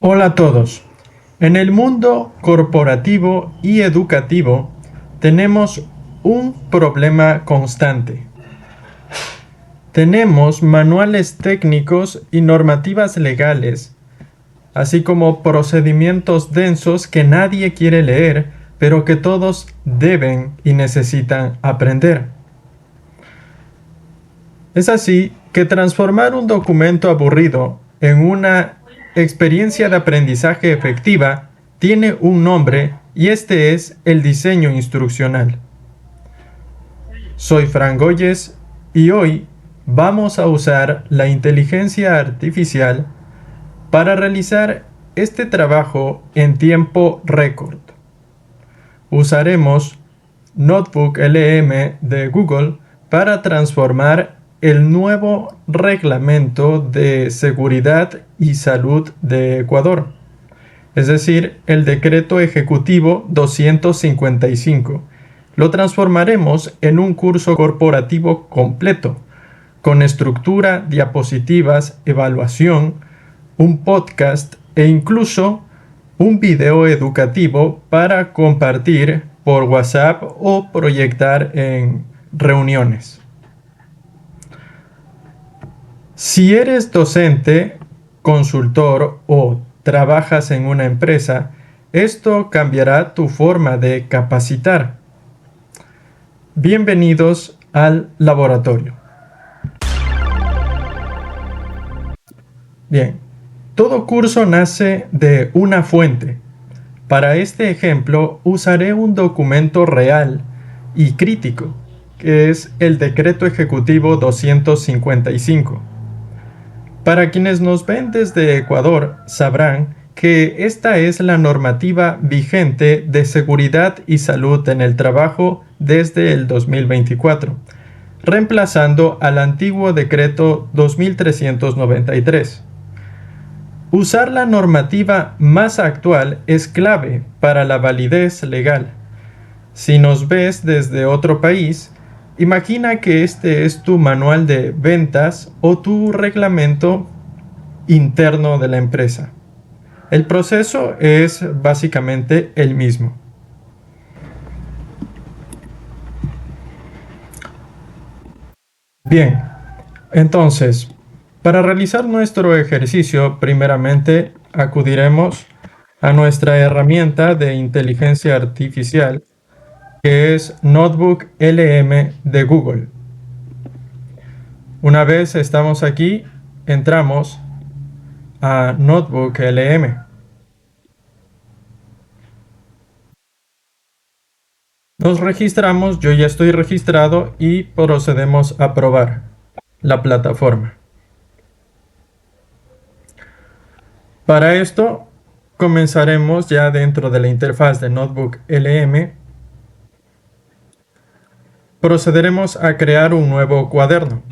Hola a todos. En el mundo corporativo y educativo tenemos un problema constante. Tenemos manuales técnicos y normativas legales, así como procedimientos densos que nadie quiere leer, pero que todos deben y necesitan aprender. Es así que transformar un documento aburrido en una experiencia de aprendizaje efectiva tiene un nombre y este es el diseño instruccional. Soy Fran Goyes y hoy vamos a usar la inteligencia artificial para realizar este trabajo en tiempo récord. Usaremos Notebook LM de Google para transformar el nuevo reglamento de seguridad y salud de Ecuador, es decir, el decreto ejecutivo 255. Lo transformaremos en un curso corporativo completo, con estructura, diapositivas, evaluación, un podcast e incluso un video educativo para compartir por WhatsApp o proyectar en reuniones. Si eres docente, consultor o trabajas en una empresa, esto cambiará tu forma de capacitar. Bienvenidos al laboratorio. Bien, todo curso nace de una fuente. Para este ejemplo usaré un documento real y crítico, que es el Decreto Ejecutivo 255. Para quienes nos ven desde Ecuador, sabrán que esta es la normativa vigente de seguridad y salud en el trabajo desde el 2024, reemplazando al antiguo Decreto 2393. Usar la normativa más actual es clave para la validez legal. Si nos ves desde otro país, imagina que este es tu manual de ventas o tu reglamento interno de la empresa. El proceso es básicamente el mismo. Bien, entonces, para realizar nuestro ejercicio, primeramente acudiremos a nuestra herramienta de inteligencia artificial, que es Notebook LM de Google. Una vez estamos aquí, entramos a Notebook LM. Nos registramos, yo ya estoy registrado y procedemos a probar la plataforma. Para esto, comenzaremos ya dentro de la interfaz de Notebook LM. Procederemos a crear un nuevo cuaderno,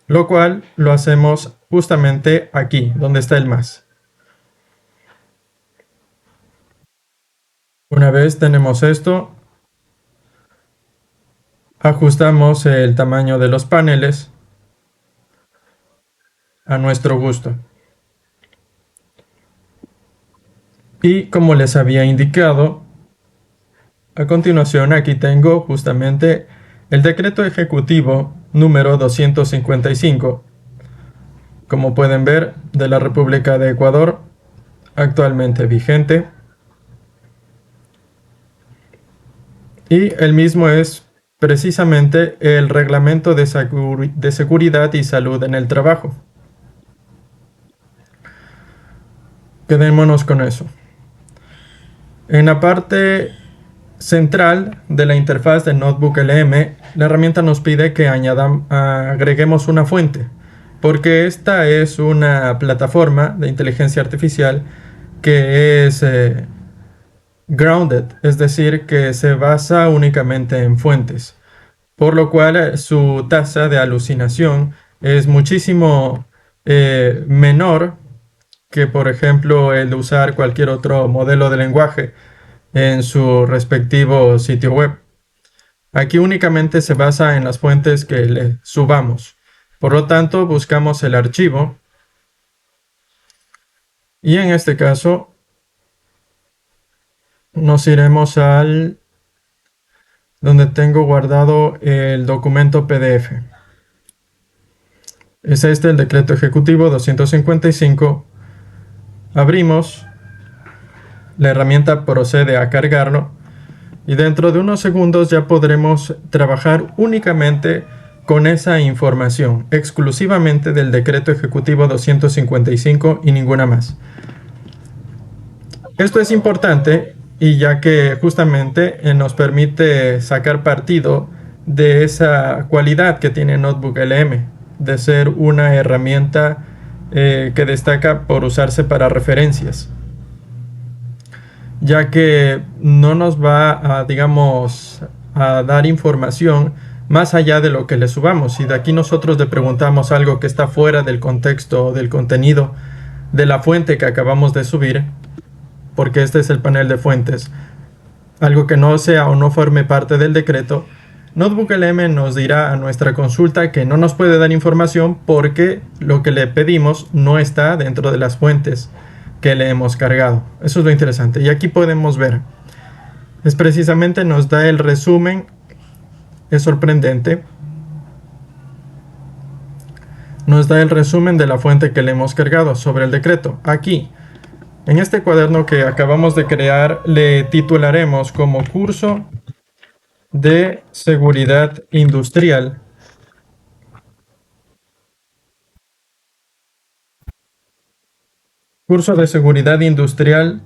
lo cual lo hacemos justamente aquí, donde está el más. Una vez tenemos esto, ajustamos el tamaño de los paneles a nuestro gusto. Y como les había indicado, a continuación aquí tengo justamente el decreto ejecutivo número 255, como pueden ver, de la República de Ecuador, actualmente vigente. Y el mismo es precisamente el reglamento de seguridad y salud en el trabajo. Quedémonos con eso. En la parte central de la interfaz de Notebook LM, la herramienta nos pide que agreguemos una fuente, porque esta es una plataforma de inteligencia artificial que es grounded, es decir, que se basa únicamente en fuentes, por lo cual su tasa de alucinación es muchísimo menor que, por ejemplo, el de usar cualquier otro modelo de lenguaje en su respectivo sitio web. Aquí únicamente se basa en las fuentes que le subamos. Por lo tanto, buscamos el archivo Y en este caso nos iremos al donde tengo guardado el documento PDF. Es este el decreto ejecutivo 255. Abrimos, la herramienta procede a cargarlo y dentro de unos segundos ya podremos trabajar únicamente con esa información, exclusivamente del decreto ejecutivo 255 y ninguna más. Esto es importante y ya que justamente nos permite sacar partido de esa cualidad que tiene Notebook LM, de ser una herramienta que destaca por usarse para referencias, ya que no nos va a, digamos, a dar información más allá de lo que le subamos. Si de aquí nosotros le preguntamos algo que está fuera del contexto, del contenido, de la fuente que acabamos de subir, porque este es el panel de fuentes, algo que no sea o no forme parte del decreto, Notebook LM nos dirá a nuestra consulta que no nos puede dar información porque lo que le pedimos no está dentro de las fuentes que le hemos cargado. Eso es lo interesante. Y aquí podemos ver, es precisamente nos da el resumen, es sorprendente, nos da el resumen de la fuente que le hemos cargado sobre el decreto. Aquí, en este cuaderno que acabamos de crear, le titularemos como curso de seguridad industrial. Curso de seguridad industrial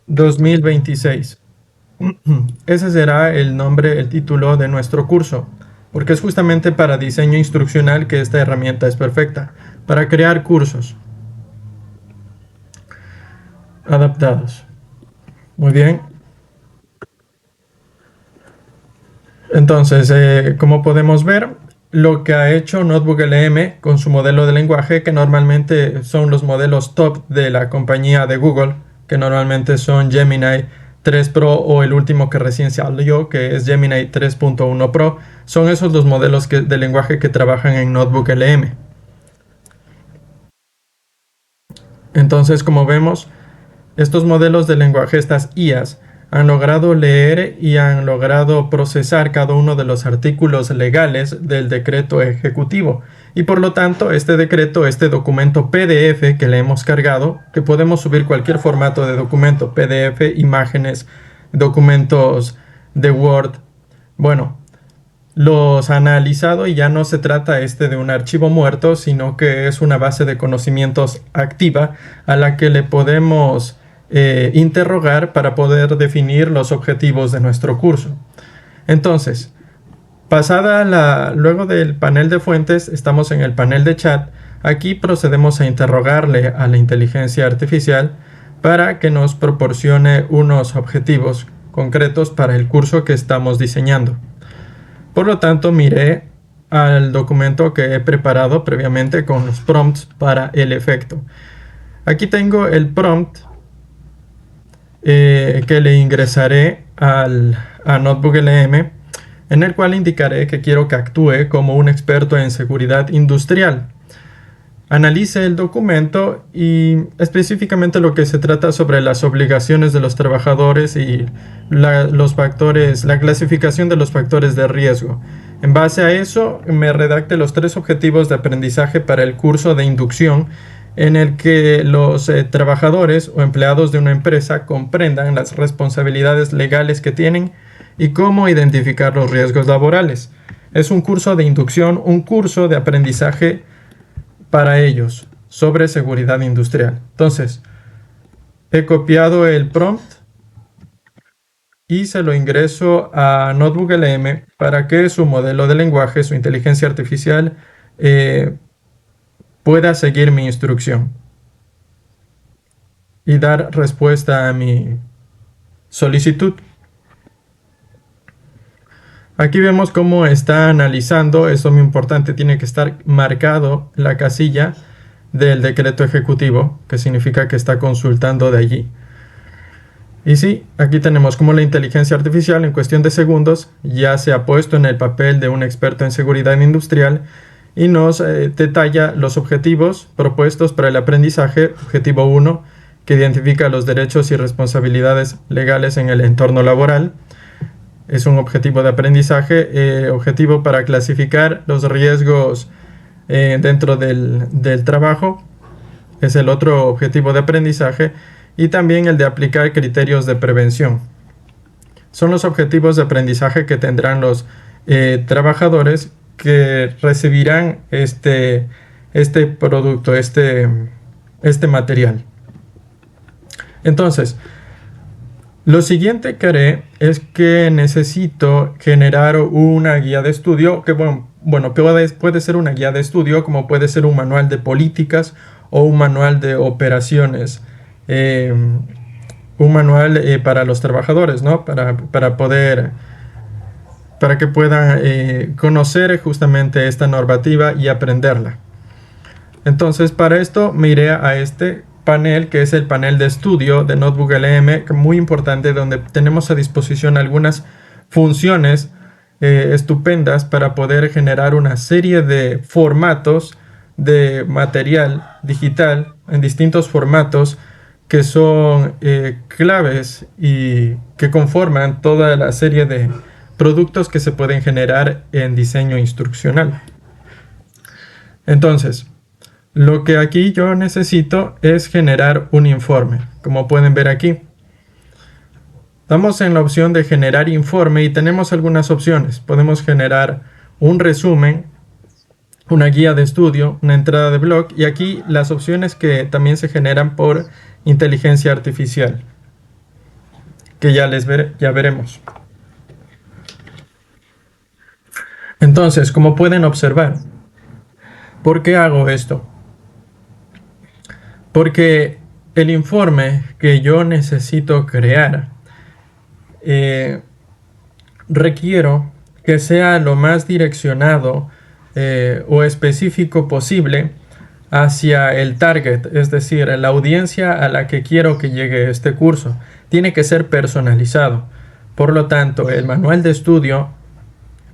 2026. Ese será el nombre, el título de nuestro curso, porque es justamente para diseño instruccional que esta herramienta es perfecta, para crear cursos adaptados. Muy bien. Entonces, como podemos ver, lo que ha hecho Notebook LM con su modelo de lenguaje, que normalmente son los modelos top de la compañía de Google, que normalmente son Gemini 3 Pro o el último que recién salió, que es Gemini 3.1 Pro, son esos los modelos de lenguaje que trabajan en Notebook LM. Entonces, como vemos, estos modelos de lenguaje, estas IAs, han logrado leer y han logrado procesar cada uno de los artículos legales del decreto ejecutivo. Y por lo tanto, este decreto, este documento PDF que le hemos cargado, que podemos subir cualquier formato de documento, PDF, imágenes, documentos de Word, bueno, los ha analizado y ya no se trata de un archivo muerto, sino que es una base de conocimientos activa a la que le podemos interrogar para poder definir los objetivos de nuestro curso. Entonces, luego del panel de fuentes, estamos en el panel de chat. Aquí procedemos a interrogarle a la inteligencia artificial para que nos proporcione unos objetivos concretos para el curso que estamos diseñando. Por lo tanto, miré al documento que he preparado previamente con los prompts para el efecto. Aquí tengo el prompt que le ingresaré a Notebook LM, en el cual indicaré que quiero que actúe como un experto en seguridad industrial. Analice el documento y específicamente lo que se trata sobre las obligaciones de los trabajadores y la clasificación de los factores de riesgo. En base a eso, me redacte los 3 objetivos de aprendizaje para el curso de inducción, en el que los trabajadores o empleados de una empresa comprendan las responsabilidades legales que tienen y cómo identificar los riesgos laborales. Es un curso de inducción, un curso de aprendizaje para ellos sobre seguridad industrial. Entonces, he copiado el prompt y se lo ingreso a Notebook LM para que su modelo de lenguaje, su inteligencia artificial, pueda seguir mi instrucción y dar respuesta a mi solicitud. Aquí vemos cómo está analizando. Eso es muy importante, tiene que estar marcado la casilla del decreto ejecutivo, que significa que está consultando de allí. Y sí, aquí tenemos cómo la inteligencia artificial en cuestión de segundos ya se ha puesto en el papel de un experto en seguridad industrial y nos detalla los objetivos propuestos para el aprendizaje. Objetivo 1, que identifica los derechos y responsabilidades legales en el entorno laboral. Es un objetivo de aprendizaje, objetivo para clasificar los riesgos dentro del trabajo. Es el otro objetivo de aprendizaje. Y también el de aplicar criterios de prevención. Son los objetivos de aprendizaje que tendrán los trabajadores que recibirán este producto, este material. Entonces, lo siguiente que haré es que necesito generar una guía de estudio, que puede ser una guía de estudio, como puede ser un manual de políticas o un manual de operaciones, un manual para los trabajadores, ¿no? Para que puedan conocer justamente esta normativa y aprenderla. Entonces, para esto me iré a este panel, que es el panel de estudio de Notebook LM, muy importante, donde tenemos a disposición algunas funciones estupendas para poder generar una serie de formatos de material digital en distintos formatos que son claves y que conforman toda la serie de productos que se pueden generar en diseño instruccional. Entonces, lo que aquí yo necesito es generar un informe, como pueden ver aquí. Damos en la opción de generar informe y tenemos algunas opciones. Podemos generar un resumen, una guía de estudio, una entrada de blog y aquí las opciones que también se generan por inteligencia artificial, que ya veremos. Entonces, como pueden observar, ¿por qué hago esto? Porque el informe que yo necesito crear requiero que sea lo más direccionado o específico posible hacia el target, es decir, la audiencia a la que quiero que llegue este curso. Tiene que ser personalizado. Por lo tanto, el manual de estudio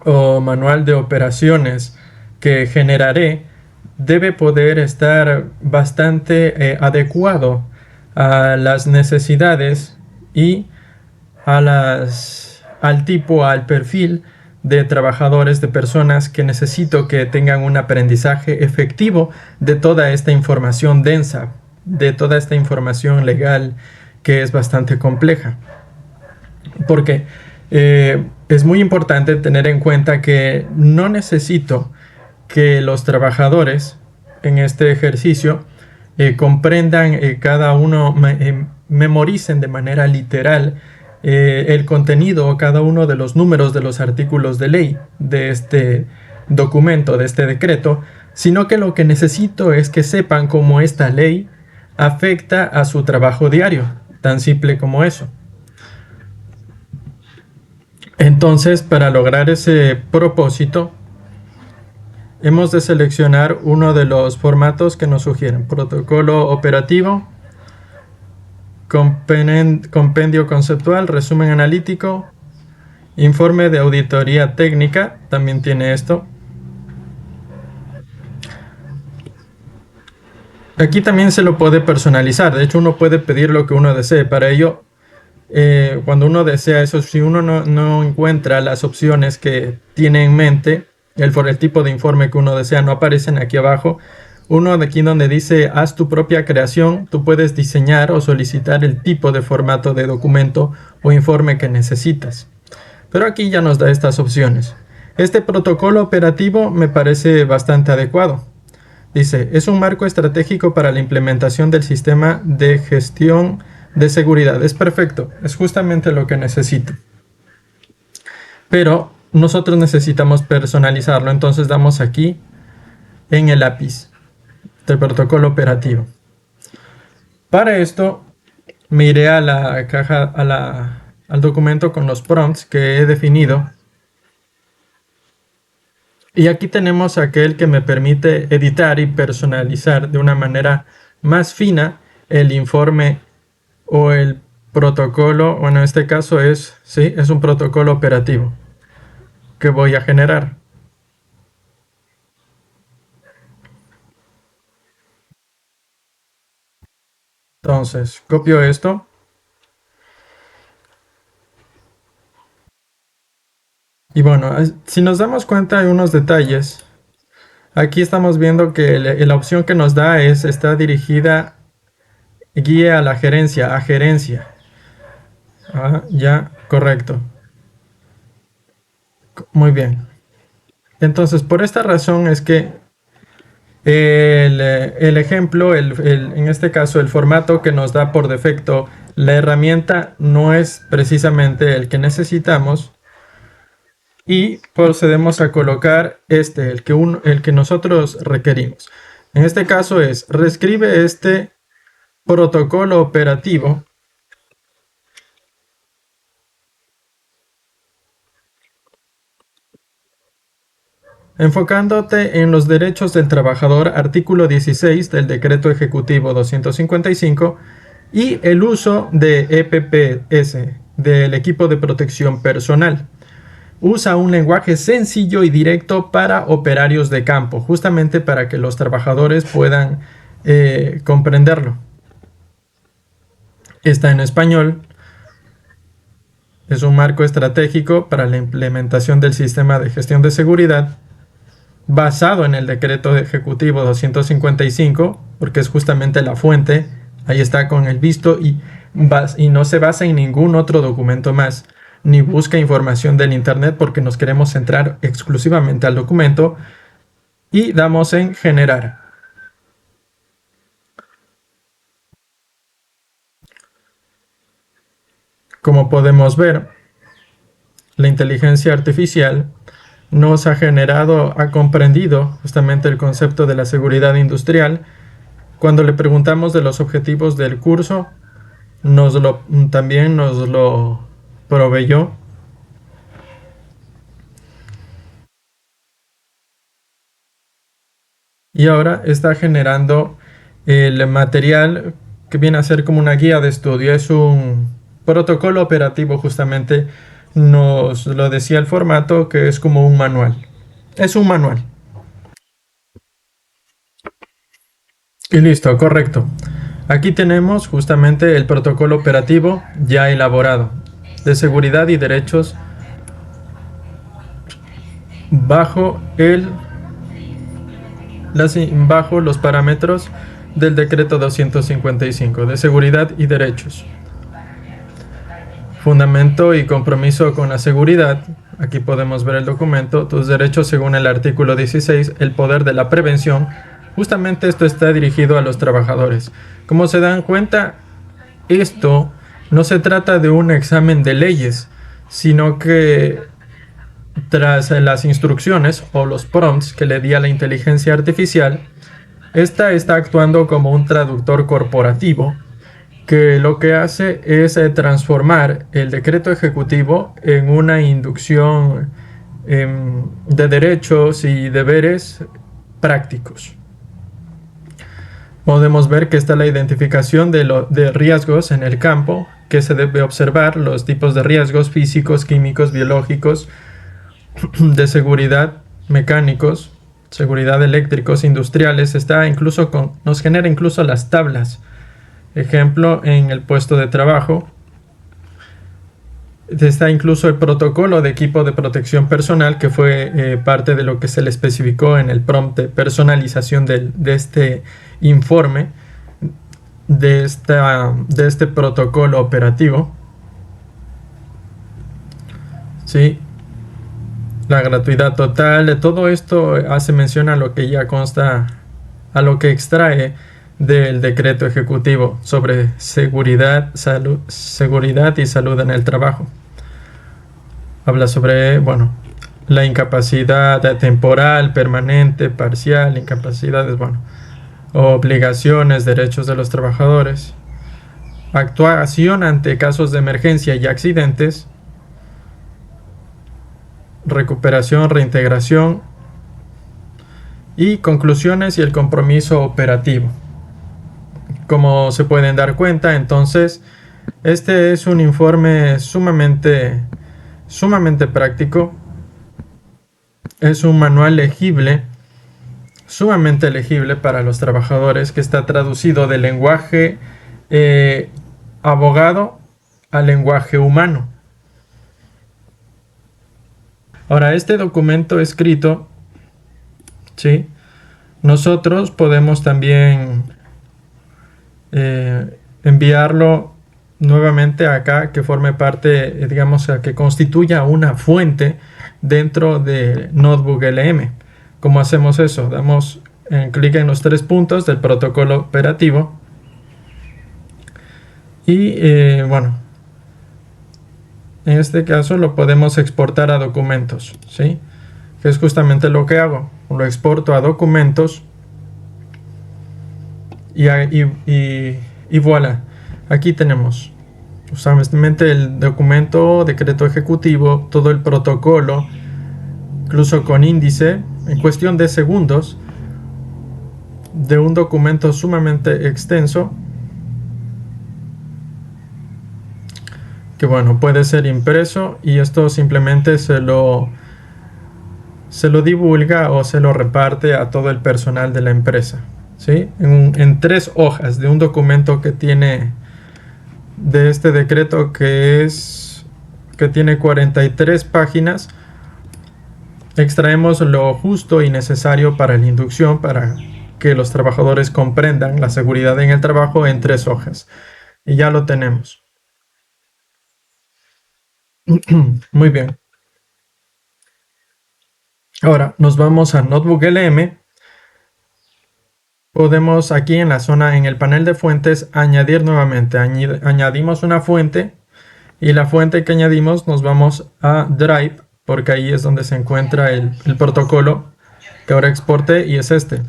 o manual de operaciones que generaré debe poder estar bastante adecuado a las necesidades y al tipo, al perfil de trabajadores, de personas que necesito que tengan un aprendizaje efectivo de toda esta información densa, de toda esta información legal que es bastante compleja. Porque es muy importante tener en cuenta que no necesito que los trabajadores en este ejercicio comprendan cada uno, memoricen de manera literal el contenido o cada uno de los números de los artículos de ley de este documento, de este decreto, sino que lo que necesito es que sepan cómo esta ley afecta a su trabajo diario, tan simple como eso. Entonces, para lograr ese propósito, hemos de seleccionar uno de los formatos que nos sugieren: protocolo operativo, compendio conceptual, resumen analítico, informe de auditoría técnica, también tiene esto. Aquí también se lo puede personalizar, de hecho uno puede pedir lo que uno desee. Para ello, cuando uno desea eso, si uno no encuentra las opciones que tiene en mente, el tipo de informe que uno desea no aparecen aquí abajo. Uno de aquí donde dice haz tu propia creación, tú puedes diseñar o solicitar el tipo de formato de documento o informe que necesitas. Pero aquí ya nos da estas opciones. Este protocolo operativo me parece bastante adecuado. Dice, es un marco estratégico para la implementación del sistema de gestión de seguridad. Es perfecto, es justamente lo que necesito. Pero nosotros necesitamos personalizarlo, entonces damos aquí en el lápiz del protocolo operativo. Para esto me iré a la caja, al documento con los prompts que he definido. Y aquí tenemos aquel que me permite editar y personalizar de una manera más fina el informe o el protocolo. Bueno, en este caso es un protocolo operativo que voy a generar. Entonces, copio esto. Y bueno, si nos damos cuenta de unos detalles, aquí estamos viendo que la opción que nos da está dirigida, guía a la gerencia, a gerencia. Ah, ya, correcto. Muy bien. Entonces, por esta razón es que el ejemplo, en este caso el formato que nos da por defecto la herramienta no es precisamente el que necesitamos y procedemos a colocar el que nosotros requerimos. En este caso es, reescribe este protocolo operativo enfocándote en los derechos del trabajador, artículo 16 del Decreto Ejecutivo 255, y el uso de EPPS, del equipo de protección personal. Usa un lenguaje sencillo y directo para operarios de campo, justamente para que los trabajadores puedan comprenderlo. Está en español, es un marco estratégico para la implementación del sistema de gestión de seguridad basado en el decreto ejecutivo 255, porque es justamente la fuente, ahí está con el visto y no se basa en ningún otro documento más, ni busca información del internet porque nos queremos centrar exclusivamente al documento y damos en generar. Como podemos ver, la inteligencia artificial nos ha generado, ha comprendido justamente el concepto de la seguridad industrial. Cuando le preguntamos de los objetivos del curso, también nos lo proveyó. Y ahora está generando el material que viene a ser como una guía de estudio. Es un protocolo operativo, justamente nos lo decía el formato, que es como un manual. Es un manual. Y listo, correcto. Aquí tenemos justamente el protocolo operativo ya elaborado de seguridad y derechos bajo bajo los parámetros del decreto 255 de seguridad y derechos. Fundamento y compromiso con la seguridad. Aquí podemos ver el documento. Tus derechos según el artículo 16, el poder de la prevención. Justamente esto está dirigido a los trabajadores. Como se dan cuenta, esto no se trata de un examen de leyes, sino que tras las instrucciones o los prompts que le di a la inteligencia artificial, esta está actuando como un traductor corporativo que lo que hace es transformar el decreto ejecutivo en una inducción de derechos y deberes prácticos. Podemos ver que está la identificación de riesgos en el campo, que se debe observar los tipos de riesgos físicos, químicos, biológicos, de seguridad, mecánicos, seguridad eléctricos, industriales. Nos genera incluso las tablas. Ejemplo, en el puesto de trabajo está incluso el protocolo de equipo de protección personal, que fue parte de lo que se le especificó en el prompt de personalización de este informe, de este protocolo operativo. ¿Sí? La gratuidad total, de todo esto hace mención a lo que ya consta, a lo que extrae del decreto ejecutivo sobre seguridad y salud en el trabajo. Habla sobre, bueno, la incapacidad temporal, permanente, parcial, incapacidades, bueno, obligaciones, derechos de los trabajadores, actuación ante casos de emergencia y accidentes, recuperación, reintegración y conclusiones y el compromiso operativo. Como se pueden dar cuenta, entonces, este es un informe sumamente práctico. Es un manual legible, sumamente legible para los trabajadores, que está traducido del lenguaje eh, abogado al lenguaje humano. Ahora, este documento escrito, ¿sí? Nosotros podemos también enviarlo nuevamente acá, que forme parte, digamos, que constituya una fuente dentro de Notebook LM. ¿Cómo hacemos eso? Damos clic en los 3 puntos del protocolo operativo y bueno, en este caso lo podemos exportar a documentos, ¿sí? Que es justamente lo que hago. Lo exporto a documentos y voilà. Aquí tenemos justamente el documento, decreto ejecutivo, todo el protocolo, incluso con índice, en cuestión de segundos, de un documento sumamente extenso, que bueno, puede ser impreso y esto simplemente se lo divulga o se lo reparte a todo el personal de la empresa, ¿sí? En 3 hojas de un documento que tiene, de este decreto que tiene 43 páginas, extraemos lo justo y necesario para la inducción, para que los trabajadores comprendan la seguridad en el trabajo en 3 hojas. Y ya lo tenemos. Muy bien. Ahora nos vamos a Notebook LM. Podemos aquí en la zona, en el panel de fuentes, añadir nuevamente. Añadimos una fuente y la fuente que añadimos nos vamos a Drive, porque ahí es donde se encuentra el protocolo que ahora exporté y es este.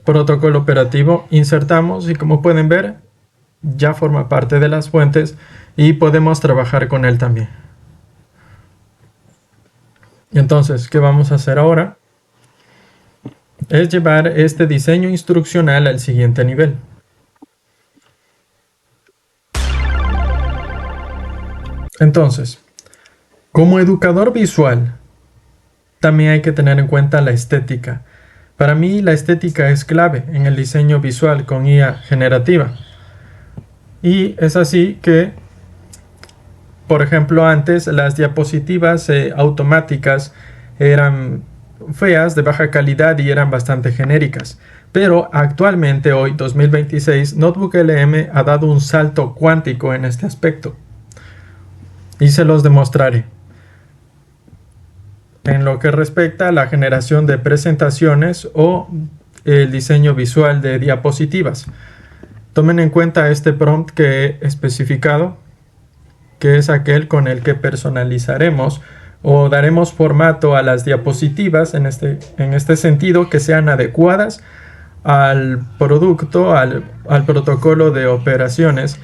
Protocolo operativo, insertamos y como pueden ver ya forma parte de las fuentes y podemos trabajar con él también. Entonces, ¿qué vamos a hacer ahora? Es llevar este diseño instruccional al siguiente nivel. Entonces, como educador visual, también hay que tener en cuenta la estética. Para mí, la estética es clave en el diseño visual con IA generativa. Y es así que, por ejemplo, antes las diapositivas automáticas eran feas, de baja calidad y eran bastante genéricas. Pero actualmente, hoy 2026, Notebook LM ha dado un salto cuántico en este aspecto. Y se los demostraré. En lo que respecta a la generación de presentaciones o el diseño visual de diapositivas. Tomen en cuenta este prompt que he especificado, que es aquel con el que personalizaremos o daremos formato a las diapositivas en este sentido, que sean adecuadas al producto, al protocolo de operaciones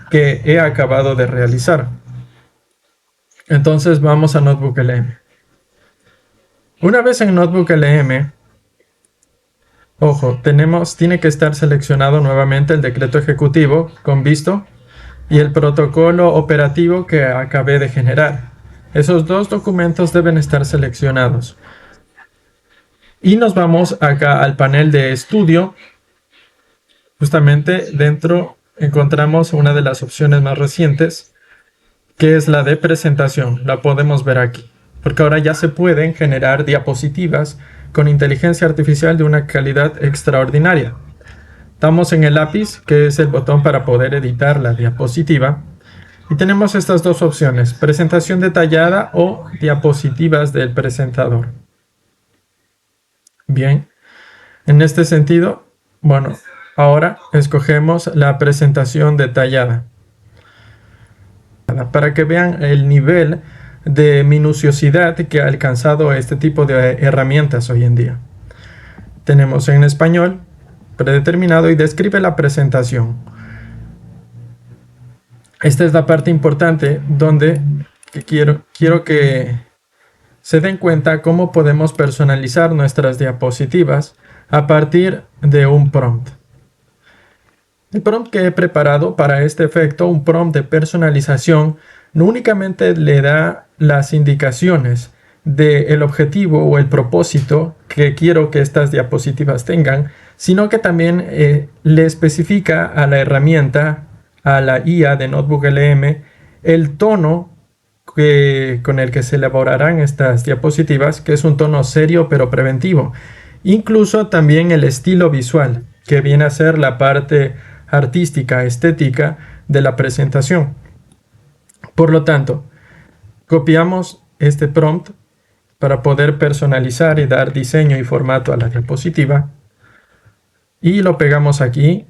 que he acabado de realizar. Entonces vamos a Notebook LM. Una vez en Notebook LM, ojo, tiene que estar seleccionado nuevamente el decreto ejecutivo con visto y el protocolo operativo que acabé de generar. Esos 2 documentos deben estar seleccionados. Y nos vamos acá al panel de estudio. Justamente dentro encontramos una de las opciones más recientes, que es la de presentación. La podemos ver aquí, porque ahora ya se pueden generar diapositivas con inteligencia artificial de una calidad extraordinaria. Damos en el lápiz, que es el botón para poder editar la diapositiva, y tenemos estas 2 opciones: presentación detallada o diapositivas del presentador. Bien, en este sentido, bueno, ahora escogemos la presentación detallada para que vean el nivel de minuciosidad que ha alcanzado este tipo de herramientas hoy en día. Tenemos en español predeterminado y describe la presentación. Esta es la parte importante donde quiero que se den cuenta cómo podemos personalizar nuestras diapositivas a partir de un prompt. El prompt que he preparado para este efecto, un prompt de personalización, no únicamente le da las indicaciones del objetivo o el propósito que quiero que estas diapositivas tengan, sino que también le especifica a la herramienta, a la IA de Notebook LM, el tono con el que se elaborarán estas diapositivas, que es un tono serio pero preventivo. Incluso también el estilo visual, que viene a ser la parte artística, estética de la presentación. Por lo tanto, copiamos este prompt para poder personalizar y dar diseño y formato a la diapositiva y lo pegamos aquí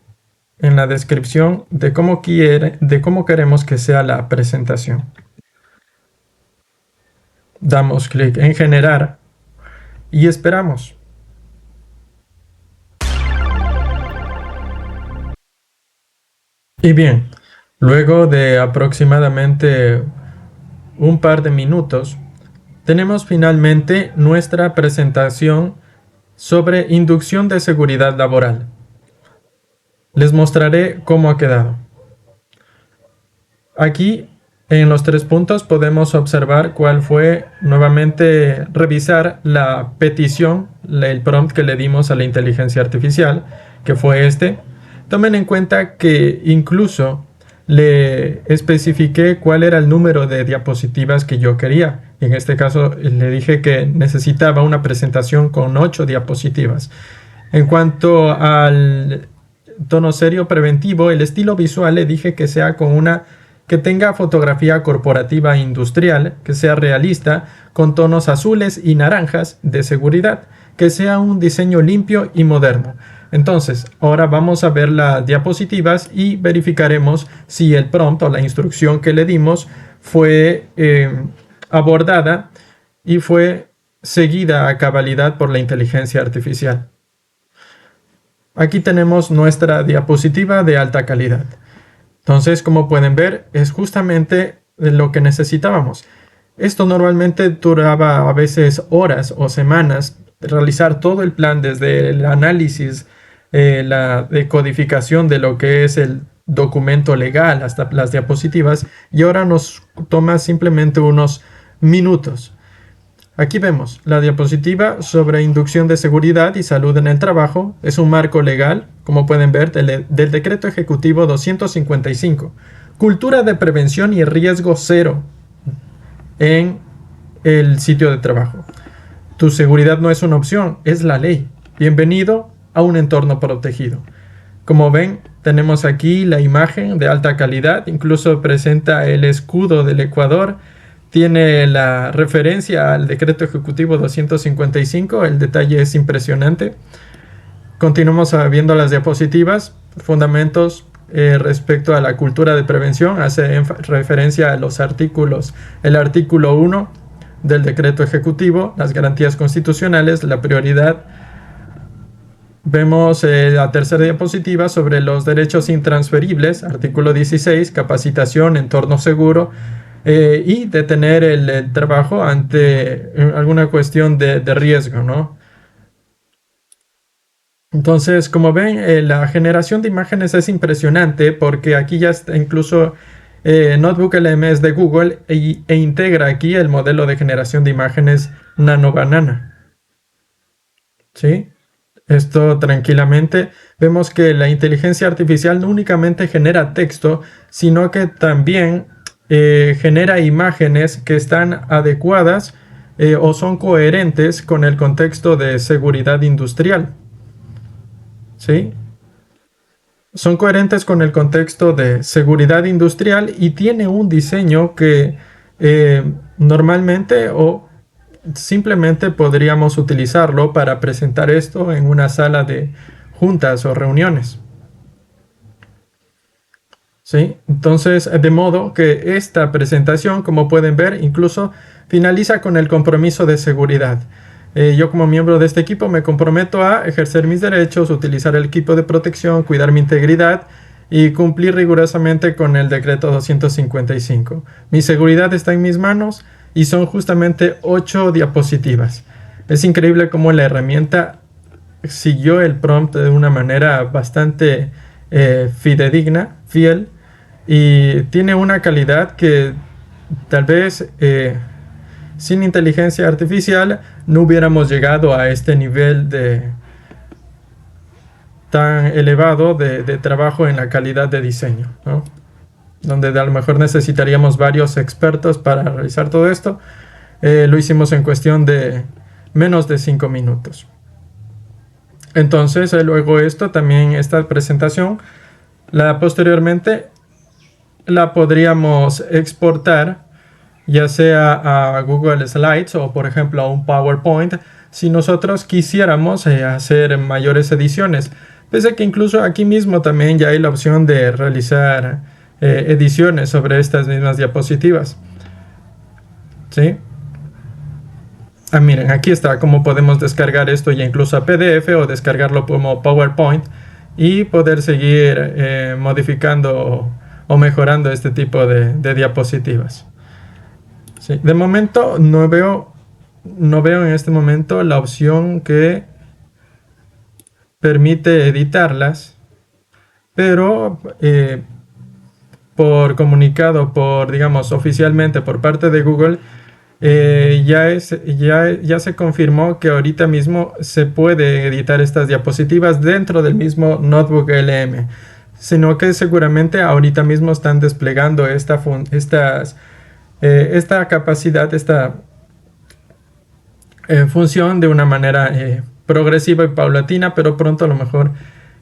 en la descripción de cómo queremos que sea la presentación. Damos clic en generar y esperamos. Y bien, luego de aproximadamente un par de minutos, tenemos finalmente nuestra presentación sobre inducción de seguridad laboral. Les mostraré cómo ha quedado. Aquí en los 3 puntos podemos observar cuál fue, nuevamente revisar la petición, el prompt que le dimos a la inteligencia artificial, que fue este. Tomen en cuenta que incluso le especifiqué cuál era el número de diapositivas que yo quería. En este caso le dije que necesitaba una presentación con 8 diapositivas. En cuanto al tono serio preventivo, el estilo visual le dije que sea que tenga fotografía corporativa industrial, que sea realista, con tonos azules y naranjas de seguridad, que sea un diseño limpio y moderno. Entonces, ahora vamos a ver las diapositivas y verificaremos si el prompt o la instrucción que le dimos fue abordada y fue seguida a cabalidad por la inteligencia artificial. Aquí tenemos nuestra diapositiva de alta calidad. Entonces, como pueden ver, es justamente lo que necesitábamos. Esto normalmente duraba a veces horas o semanas, realizar todo el plan desde el análisis, la decodificación de lo que es el documento legal hasta las diapositivas, y ahora nos toma simplemente unos minutos. Aquí vemos la diapositiva sobre inducción de seguridad y salud en el trabajo. Es un marco legal, como pueden ver, del Decreto Ejecutivo 255. Cultura de prevención y riesgo cero en el sitio de trabajo. Tu seguridad no es una opción, es la ley. Bienvenido a un entorno protegido. Como ven, tenemos aquí la imagen de alta calidad, incluso presenta el escudo del Ecuador. Tiene la referencia al Decreto Ejecutivo 255, el detalle es impresionante. Continuamos viendo las diapositivas, fundamentos respecto a la cultura de prevención, hace referencia a los artículos, el artículo 1 del Decreto Ejecutivo, las garantías constitucionales, la prioridad. Vemos la tercera diapositiva sobre los derechos intransferibles, artículo 16, capacitación, entorno seguro, y detener el trabajo ante alguna cuestión de riesgo, ¿no? Entonces, como ven, la generación de imágenes es impresionante porque aquí ya está incluso Notebook LM es de Google e integra aquí el modelo de generación de imágenes Nano Banana. ¿Sí? Esto tranquilamente. Vemos que la inteligencia artificial no únicamente genera texto, sino que también genera imágenes que están adecuadas o son coherentes con el contexto de seguridad industrial. ¿Sí? Son coherentes con el contexto de seguridad industrial y tiene un diseño que normalmente o simplemente podríamos utilizarlo para presentar esto en una sala de juntas o reuniones. ¿Sí? Entonces, de modo que esta presentación, como pueden ver, incluso finaliza con el compromiso de seguridad. Yo como miembro de este equipo me comprometo a ejercer mis derechos, utilizar el equipo de protección, cuidar mi integridad y cumplir rigurosamente con el decreto 255. Mi seguridad está en mis manos y son justamente 8 diapositivas. Es increíble cómo la herramienta siguió el prompt de una manera bastante fidedigna, fiel, y tiene una calidad que tal vez sin inteligencia artificial no hubiéramos llegado a este nivel tan elevado de trabajo en la calidad de diseño, ¿no? Donde a lo mejor necesitaríamos varios expertos para realizar todo esto. Lo hicimos en cuestión de menos de 5 minutos. Entonces, luego también esta presentación, posteriormente la podríamos exportar ya sea a Google Slides o por ejemplo a un PowerPoint si nosotros quisiéramos hacer mayores ediciones. Pese a que incluso aquí mismo también ya hay la opción de realizar ediciones sobre estas mismas diapositivas. ¿Sí? Miren, aquí está cómo podemos descargar esto ya incluso a PDF o descargarlo como PowerPoint y poder seguir modificando o mejorando este tipo de diapositivas. Sí, de momento no veo en este momento la opción que permite editarlas, pero por comunicado, digamos, oficialmente por parte de Google, ya se confirmó que ahorita mismo se puede editar estas diapositivas dentro del mismo Notebook LM, sino que seguramente ahorita mismo están desplegando esta capacidad, esta función de una manera progresiva y paulatina, pero pronto a lo mejor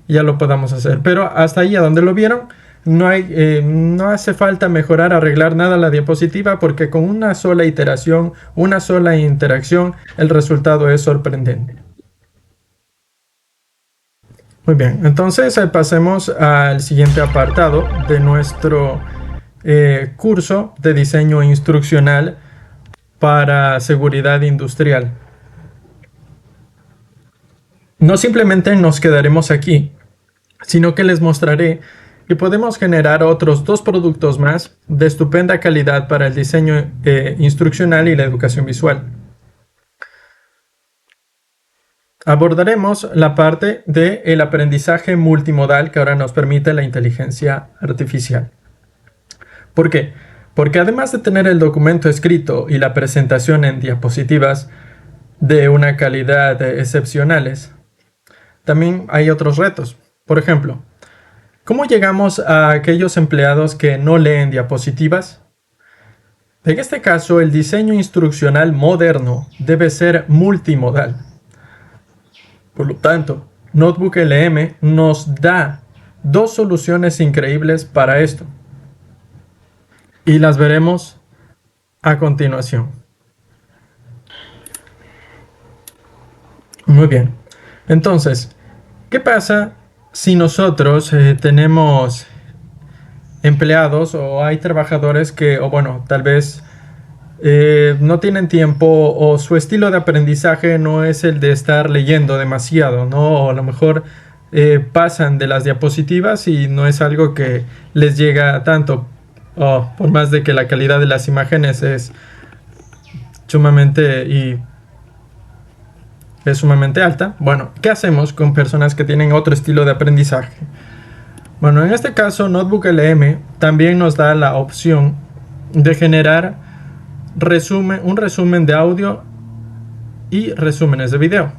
ya lo podamos hacer. Pero hasta ahí, a donde lo vieron, no hace falta mejorar, arreglar nada la diapositiva, porque con una sola iteración, una sola interacción, el resultado es sorprendente. Muy bien, entonces pasemos al siguiente apartado de nuestro curso de diseño instruccional para seguridad industrial. No simplemente nos quedaremos aquí, sino que les mostraré que podemos generar otros 2 productos más de estupenda calidad para el diseño instruccional y la educación visual. Abordaremos la parte del aprendizaje multimodal que ahora nos permite la inteligencia artificial. ¿Por qué? Porque además de tener el documento escrito y la presentación en diapositivas de una calidad excepcionales, también hay otros retos. Por ejemplo, ¿cómo llegamos a aquellos empleados que no leen diapositivas? En este caso, el diseño instruccional moderno debe ser multimodal. Por lo tanto, Notebook LM nos da 2 soluciones increíbles para esto. Y las veremos a continuación. Muy bien. Entonces, ¿qué pasa si nosotros tenemos empleados o hay trabajadores que, o bueno, tal vez no tienen tiempo o su estilo de aprendizaje no es el de estar leyendo demasiado, ¿no? O a lo mejor pasan de las diapositivas y no es algo que les llega tanto, por más de que la calidad de las imágenes es sumamente alta. Bueno, ¿qué hacemos con personas que tienen otro estilo de aprendizaje? Bueno, en este caso Notebook LM también nos da la opción de generar un resumen de audio y resúmenes de video.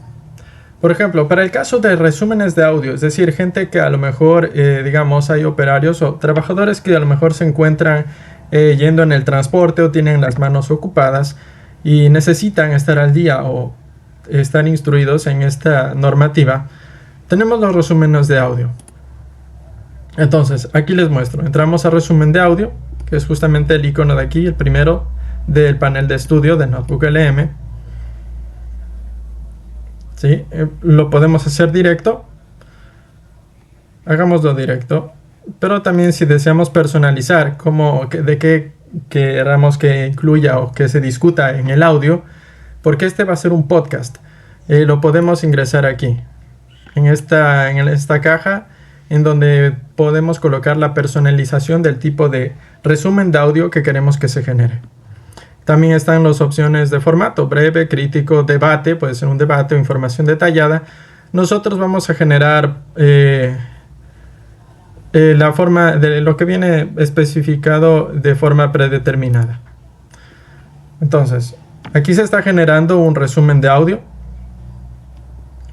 Por ejemplo, para el caso de resúmenes de audio, es decir, gente que a lo mejor, digamos, hay operarios o trabajadores que a lo mejor se encuentran yendo en el transporte o tienen las manos ocupadas y necesitan estar al día o están instruidos en esta normativa, tenemos los resúmenes de audio. Entonces, aquí les muestro. Entramos a resumen de audio, que es justamente el icono de aquí, el primero del panel de estudio de Notebook LM. ¿Sí? Lo podemos hacer directo. Hagámoslo directo. Pero también si deseamos personalizar de qué queramos que incluya o que se discuta en el audio, porque este va a ser un podcast, lo podemos ingresar aquí, en esta caja, en donde podemos colocar la personalización del tipo de resumen de audio que queremos que se genere. También están las opciones de formato: breve, crítico, debate, puede ser un debate o información detallada. Nosotros vamos a generar la forma de lo que viene especificado de forma predeterminada. Entonces, aquí se está generando un resumen de audio.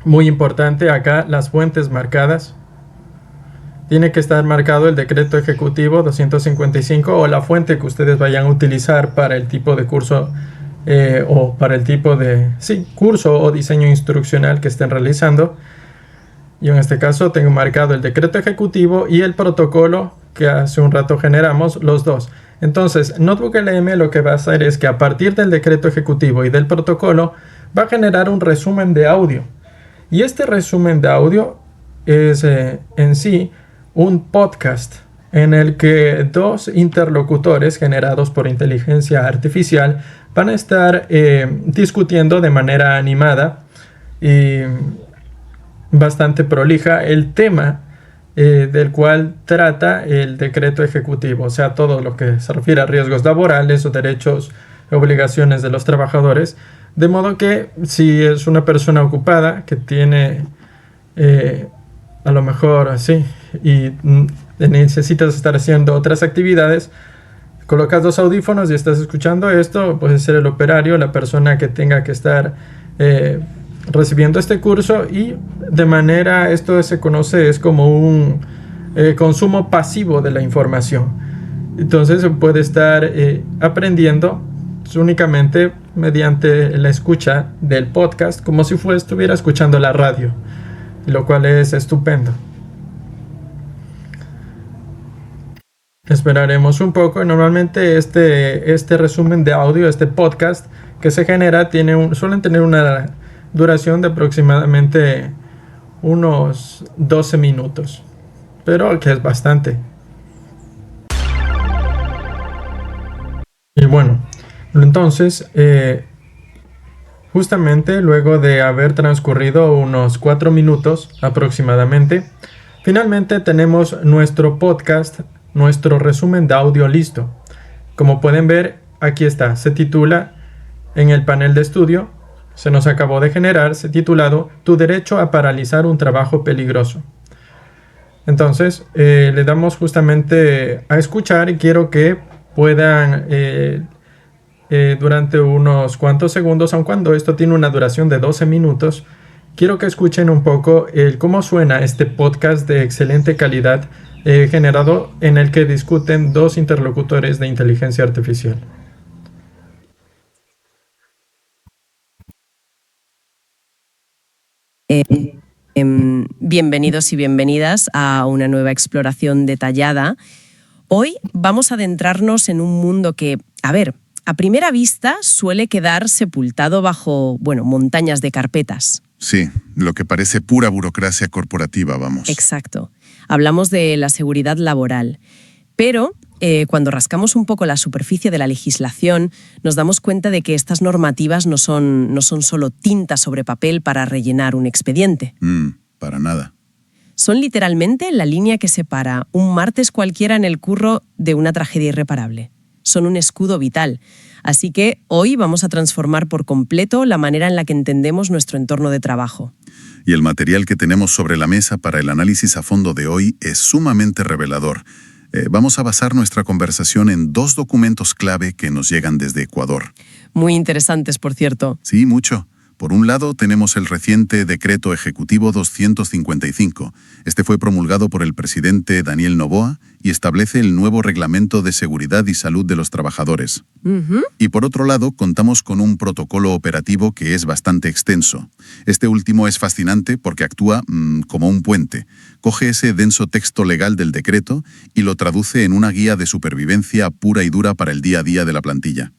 Muy importante acá, las fuentes marcadas. Tiene que estar marcado el decreto ejecutivo 255 o la fuente que ustedes vayan a utilizar para el tipo de curso o para el tipo de curso o diseño instruccional que estén realizando. Yo en este caso tengo marcado el decreto ejecutivo y el protocolo que hace un rato generamos, los dos. Entonces, NotebookLM lo que va a hacer es que a partir del decreto ejecutivo y del protocolo va a generar un resumen de audio. Y este resumen de audio es en sí un podcast en el que dos interlocutores generados por inteligencia artificial van a estar discutiendo de manera animada y bastante prolija el tema del cual trata el decreto ejecutivo, o sea, todo lo que se refiere a riesgos laborales o derechos y obligaciones de los trabajadores, de modo que si es una persona ocupada que tiene a lo mejor así y necesitas estar haciendo otras actividades, colocas los audífonos y estás escuchando esto, puede ser el operario, la persona que tenga que estar recibiendo este curso, y de manera, esto se conoce, es como un consumo pasivo de la información. Entonces puede estar aprendiendo únicamente mediante la escucha del podcast, como si estuviera escuchando la radio, lo cual es estupendo. Esperaremos un poco. Normalmente este resumen de audio, este podcast que se genera, suelen tener una duración de aproximadamente unos 12 minutos, pero que es bastante. Y bueno, entonces, justamente luego de haber transcurrido unos 4 minutos aproximadamente, finalmente tenemos nuestro podcast, nuestro resumen de audio listo. Como pueden ver, aquí está, se titula en el panel de estudio, se nos acabó de generar, se titulado Tu derecho a paralizar un trabajo peligroso. Entonces, le damos justamente a escuchar y quiero que puedan durante unos cuantos segundos, aun cuando esto tiene una duración de 12 minutos, quiero que escuchen un poco cómo suena este podcast de excelente calidad generado en el que discuten dos interlocutores de inteligencia artificial. Bienvenidos y bienvenidas a una nueva exploración detallada. Hoy vamos a adentrarnos en un mundo que, a primera vista suele quedar sepultado bajo, montañas de carpetas. Sí, lo que parece pura burocracia corporativa, vamos. Exacto. Hablamos de la seguridad laboral. Pero cuando rascamos un poco la superficie de la legislación, nos damos cuenta de que estas normativas no son solo tinta sobre papel para rellenar un expediente. Para nada. Son literalmente la línea que separa un martes cualquiera en el curro de una tragedia irreparable. Son un escudo vital. Así que hoy vamos a transformar por completo la manera en la que entendemos nuestro entorno de trabajo. Y el material que tenemos sobre la mesa para el análisis a fondo de hoy es sumamente revelador. Vamos a basar nuestra conversación en dos documentos clave que nos llegan desde Ecuador. Muy interesantes, por cierto. Sí, mucho. Por un lado, tenemos el reciente Decreto Ejecutivo 255. Este fue promulgado por el presidente Daniel Noboa y establece el nuevo Reglamento de Seguridad y Salud de los Trabajadores. Y por otro lado, contamos con un protocolo operativo que es bastante extenso. Este último es fascinante porque actúa como un puente. Coge ese denso texto legal del decreto y lo traduce en una guía de supervivencia pura y dura para el día a día de la plantilla.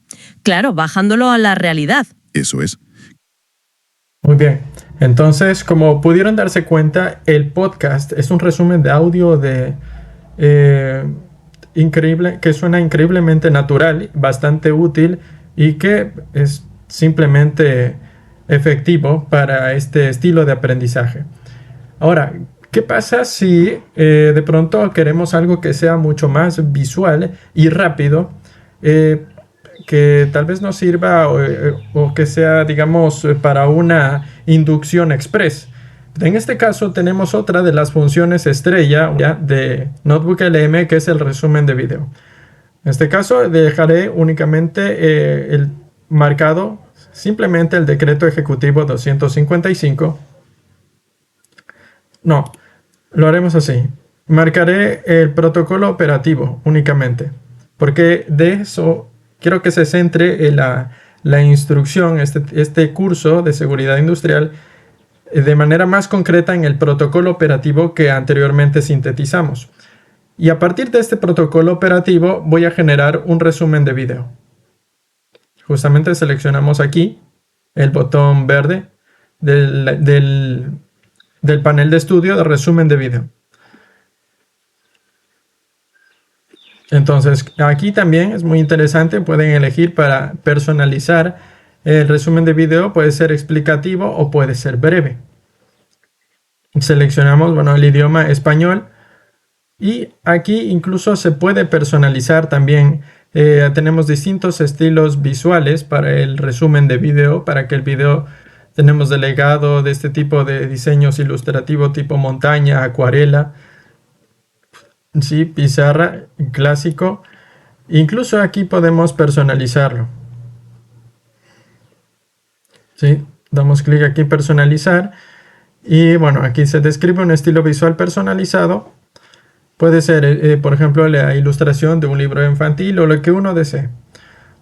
Claro, bajándolo a la realidad. Eso es. Muy bien, entonces como pudieron darse cuenta, el podcast es un resumen de audio increíble, que suena increíblemente natural, bastante útil y que es simplemente efectivo para este estilo de aprendizaje. Ahora, ¿qué pasa si de pronto queremos algo que sea mucho más visual y rápido? Que tal vez nos sirva o que sea, digamos, para una inducción express. En este caso tenemos otra de las funciones estrella de NotebookLM, que es el resumen de video. En este caso dejaré únicamente el marcado simplemente el decreto ejecutivo 255 No, lo haremos así. Marcaré el protocolo operativo únicamente, porque de eso quiero que se centre en la instrucción, este curso de seguridad industrial, de manera más concreta en el protocolo operativo que anteriormente sintetizamos. Y a partir de este protocolo operativo voy a generar un resumen de video. Justamente seleccionamos aquí el botón verde del panel de estudio de resumen de video. Entonces, aquí también es muy interesante, pueden elegir para personalizar el resumen de video, puede ser explicativo o puede ser breve. Seleccionamos, bueno, el idioma español y aquí incluso se puede personalizar también. Tenemos distintos estilos visuales para el resumen de video, para que el video tenemos delegado de este tipo de diseños ilustrativos tipo montaña, acuarela, sí, pizarra, clásico. Incluso aquí podemos personalizarlo. ¿Sí? Damos clic aquí en personalizar y bueno, aquí se describe un estilo visual personalizado. Puede ser, por ejemplo, la ilustración de un libro infantil o lo que uno desee.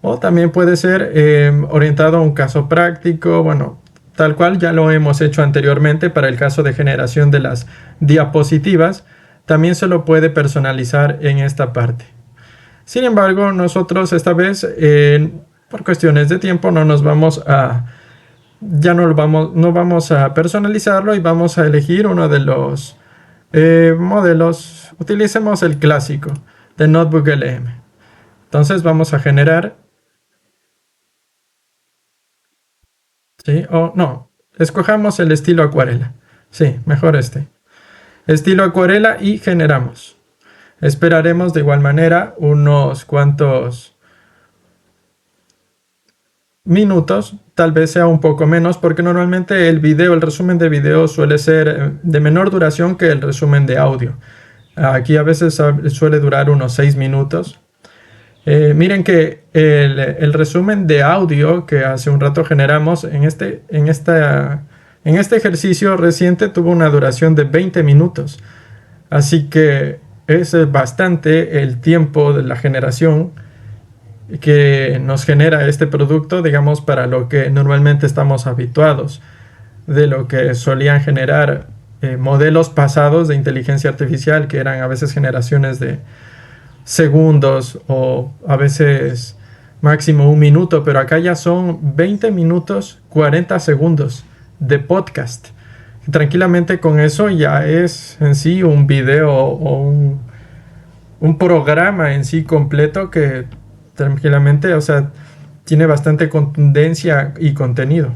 O también puede ser orientado a un caso práctico, bueno, tal cual ya lo hemos hecho anteriormente para el caso de generación de las diapositivas. También se lo puede personalizar en esta parte. Sin embargo, nosotros esta vez, por cuestiones de tiempo, no vamos a personalizarlo y vamos a elegir uno de los modelos. Utilicemos el clásico de Notebook LM. Entonces vamos a generar. ¿Sí? O no, escojamos el estilo acuarela. Sí, mejor este. Estilo acuarela y generamos. Esperaremos de igual manera unos cuantos minutos, tal vez sea un poco menos, porque normalmente el resumen de video suele ser de menor duración que el resumen de audio. Aquí a veces suele durar unos 6 minutos. Miren que el resumen de audio que hace un rato generamos en este ejercicio reciente tuvo una duración de 20 minutos. Así que es bastante el tiempo de la generación que nos genera este producto, digamos, para lo que normalmente estamos habituados, de lo que solían generar modelos pasados de inteligencia artificial, que eran a veces generaciones de segundos o a veces máximo un minuto, pero acá ya son 20 minutos, 40 segundos de podcast. Tranquilamente con eso ya es en sí un video o un programa en sí completo que tranquilamente, o sea, tiene bastante contundencia y contenido.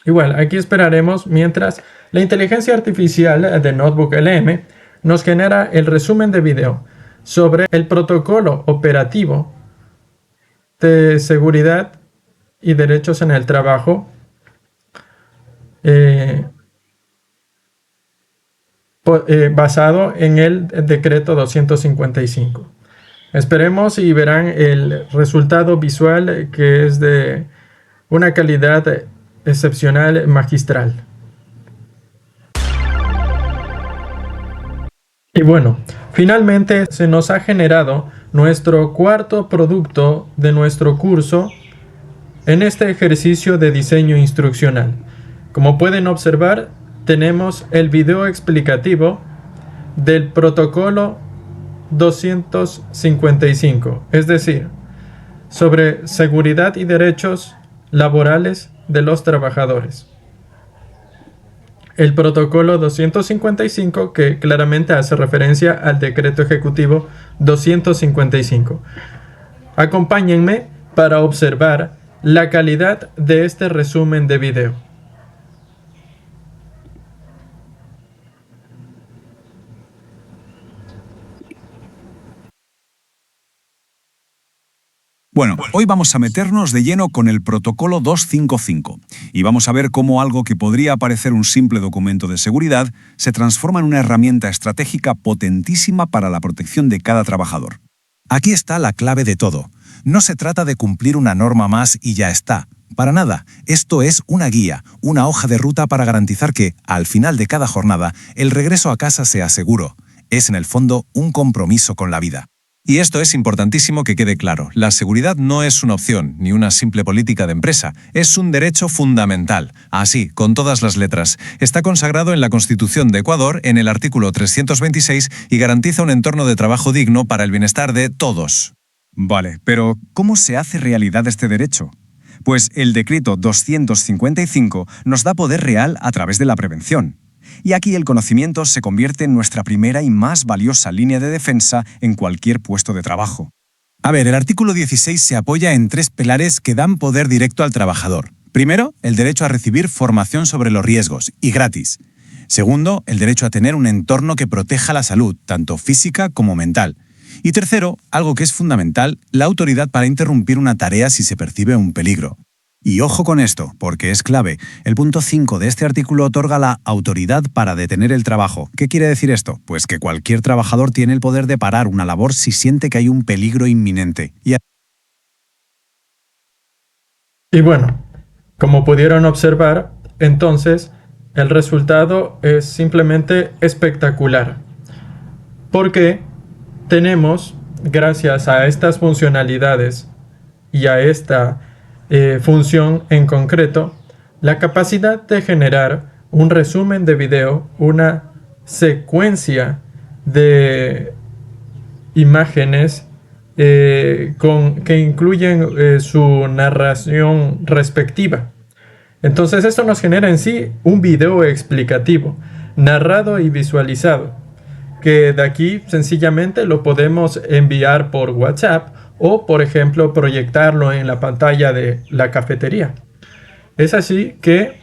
Igual, aquí esperaremos mientras la inteligencia artificial de Notebook LM nos genera el resumen de video sobre el protocolo operativo de seguridad y derechos en el trabajo basado en el decreto 255. Esperemos y verán el resultado visual, que es de una calidad excepcional, magistral. Y bueno, finalmente se nos ha generado nuestro cuarto producto de nuestro curso en este ejercicio de diseño instruccional. Como pueden observar, tenemos el video explicativo del protocolo 255, es decir, sobre seguridad y derechos laborales de los trabajadores. El protocolo 255, que claramente hace referencia al decreto ejecutivo 255. Acompáñenme para observar la calidad de este resumen de video. Bueno, hoy vamos a meternos de lleno con el protocolo 255 y vamos a ver cómo algo que podría parecer un simple documento de seguridad se transforma en una herramienta estratégica potentísima para la protección de cada trabajador. Aquí está la clave de todo. No se trata de cumplir una norma más y ya está. Para nada. Esto es una guía, una hoja de ruta para garantizar que, al final de cada jornada, el regreso a casa sea seguro. Es, en el fondo, un compromiso con la vida. Y esto es importantísimo que quede claro. La seguridad no es una opción, ni una simple política de empresa. Es un derecho fundamental. Así, con todas las letras. Está consagrado en la Constitución de Ecuador, en el artículo 326, y garantiza un entorno de trabajo digno para el bienestar de todos. Vale, pero ¿cómo se hace realidad este derecho? Pues el decreto 255 nos da poder real a través de la prevención. Y aquí el conocimiento se convierte en nuestra primera y más valiosa línea de defensa en cualquier puesto de trabajo. A ver, el artículo 16 se apoya en 3 pilares que dan poder directo al trabajador. Primero, el derecho a recibir formación sobre los riesgos, y gratis. Segundo, el derecho a tener un entorno que proteja la salud, tanto física como mental. Y tercero, algo que es fundamental, la autoridad para interrumpir una tarea si se percibe un peligro. Y ojo con esto, porque es clave. El punto 5 de este artículo otorga la autoridad para detener el trabajo. ¿Qué quiere decir esto? Pues que cualquier trabajador tiene el poder de parar una labor si siente que hay un peligro inminente. Y bueno, como pudieron observar, entonces el resultado es simplemente espectacular. Porque tenemos, gracias a estas funcionalidades y a esta función en concreto, la capacidad de generar un resumen de video, una secuencia de imágenes que incluyen su narración respectiva. Entonces esto nos genera en sí un video explicativo, narrado y visualizado, que de aquí sencillamente lo podemos enviar por WhatsApp o, por ejemplo, proyectarlo en la pantalla de la cafetería. Es así que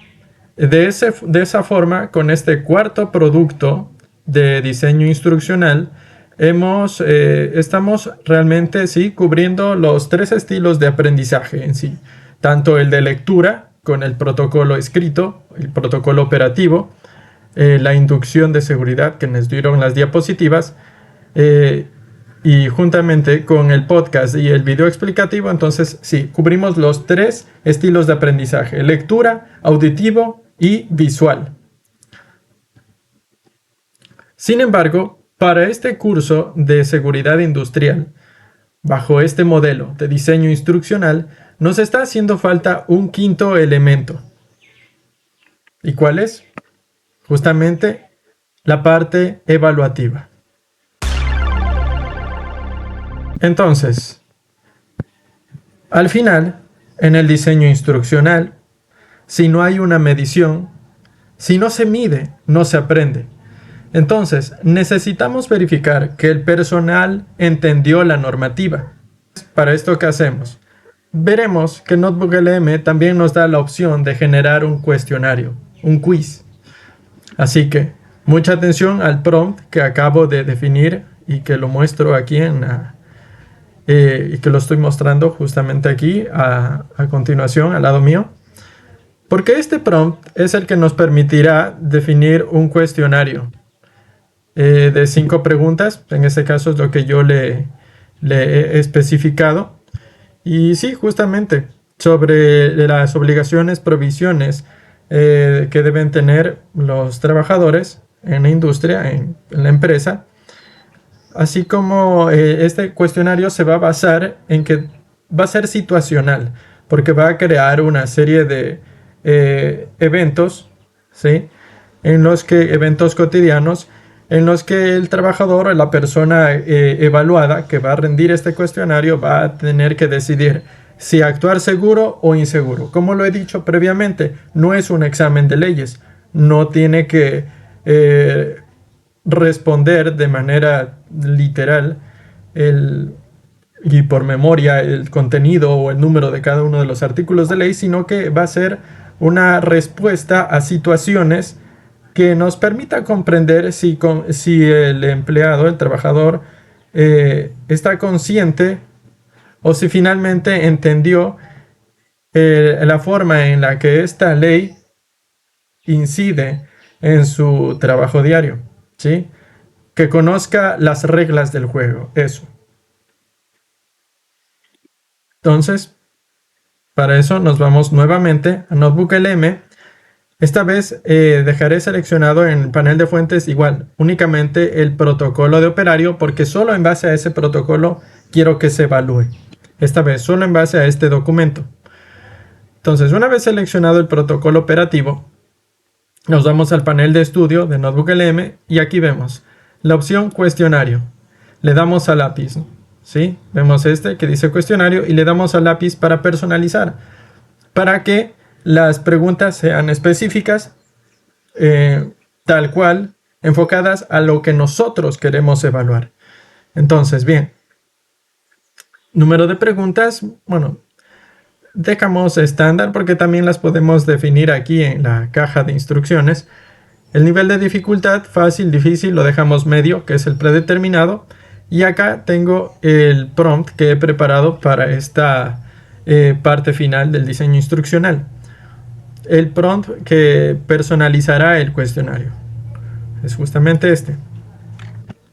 de esa forma, con este cuarto producto de diseño instruccional, estamos realmente cubriendo los 3 estilos de aprendizaje en sí. Tanto el de lectura, con el protocolo escrito, el protocolo operativo, la inducción de seguridad que nos dieron las diapositivas, y juntamente con el podcast y el video explicativo, entonces sí, cubrimos los 3 estilos de aprendizaje: lectura, auditivo y visual. Sin embargo, para este curso de seguridad industrial, bajo este modelo de diseño instruccional, nos está haciendo falta un 5.º elemento. ¿Y cuál es? Justamente la parte evaluativa. Entonces, al final, en el diseño instruccional, si no hay una medición, si no se mide, no se aprende. Entonces, necesitamos verificar que el personal entendió la normativa. Para esto, ¿qué hacemos? Veremos que NotebookLM también nos da la opción de generar un cuestionario, un quiz. Así que, mucha atención al prompt que acabo de definir y que lo muestro aquí y que lo estoy mostrando justamente aquí a continuación al lado mío, porque este prompt es el que nos permitirá definir un cuestionario de 5 preguntas. En este caso es lo que yo le he especificado, y sí, justamente sobre las obligaciones, provisiones que deben tener los trabajadores en la industria, en la empresa. Así como este cuestionario se va a basar en que va a ser situacional, porque va a crear una serie de eventos, ¿sí? Eventos cotidianos, en los que el trabajador o la persona evaluada que va a rendir este cuestionario va a tener que decidir si actuar seguro o inseguro. Como lo he dicho previamente, no es un examen de leyes, no tiene que responder de manera literal y por memoria el contenido o el número de cada uno de los artículos de ley, sino que va a ser una respuesta a situaciones que nos permita comprender si el empleado, el trabajador, está consciente o si finalmente entendió la forma en la que esta ley incide en su trabajo diario, ¿sí? Que conozca las reglas del juego, eso. Entonces, para eso nos vamos nuevamente a NotebookLM. Esta vez dejaré seleccionado en el panel de fuentes igual, únicamente el protocolo de operario, porque solo en base a ese protocolo quiero que se evalúe. Esta vez solo en base a este documento. Entonces, una vez seleccionado el protocolo operativo, nos vamos al panel de estudio de NotebookLM y aquí vemos la opción cuestionario. Le damos al lápiz, ¿sí? Vemos este que dice cuestionario y le damos al lápiz para personalizar, para que las preguntas sean específicas, tal cual, enfocadas a lo que nosotros queremos evaluar. Entonces, bien, número de preguntas, bueno, dejamos estándar porque también las podemos definir aquí en la caja de instrucciones. El nivel de dificultad, fácil, difícil, lo dejamos medio, que es el predeterminado. Y acá tengo el prompt que he preparado para esta parte final del diseño instruccional. El prompt que personalizará el cuestionario es justamente este,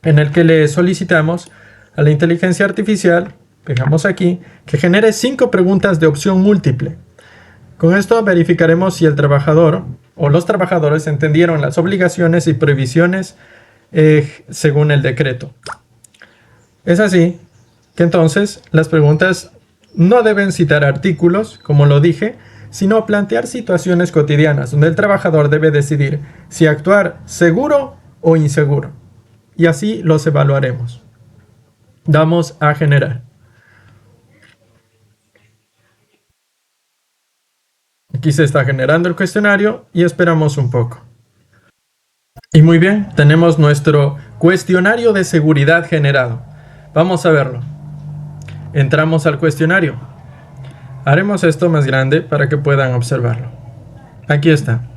en el que le solicitamos a la inteligencia artificial, pegamos aquí, que genere 5 preguntas de opción múltiple. Con esto verificaremos si el trabajador o los trabajadores entendieron las obligaciones y prohibiciones según el decreto. Es así que entonces las preguntas no deben citar artículos, como lo dije, sino plantear situaciones cotidianas donde el trabajador debe decidir si actuar seguro o inseguro. Y así los evaluaremos. Damos a generar. Aquí se está generando el cuestionario y esperamos un poco. Y muy bien, tenemos nuestro cuestionario de seguridad generado. Vamos a verlo. Entramos al cuestionario. Haremos esto más grande para que puedan observarlo. Aquí está.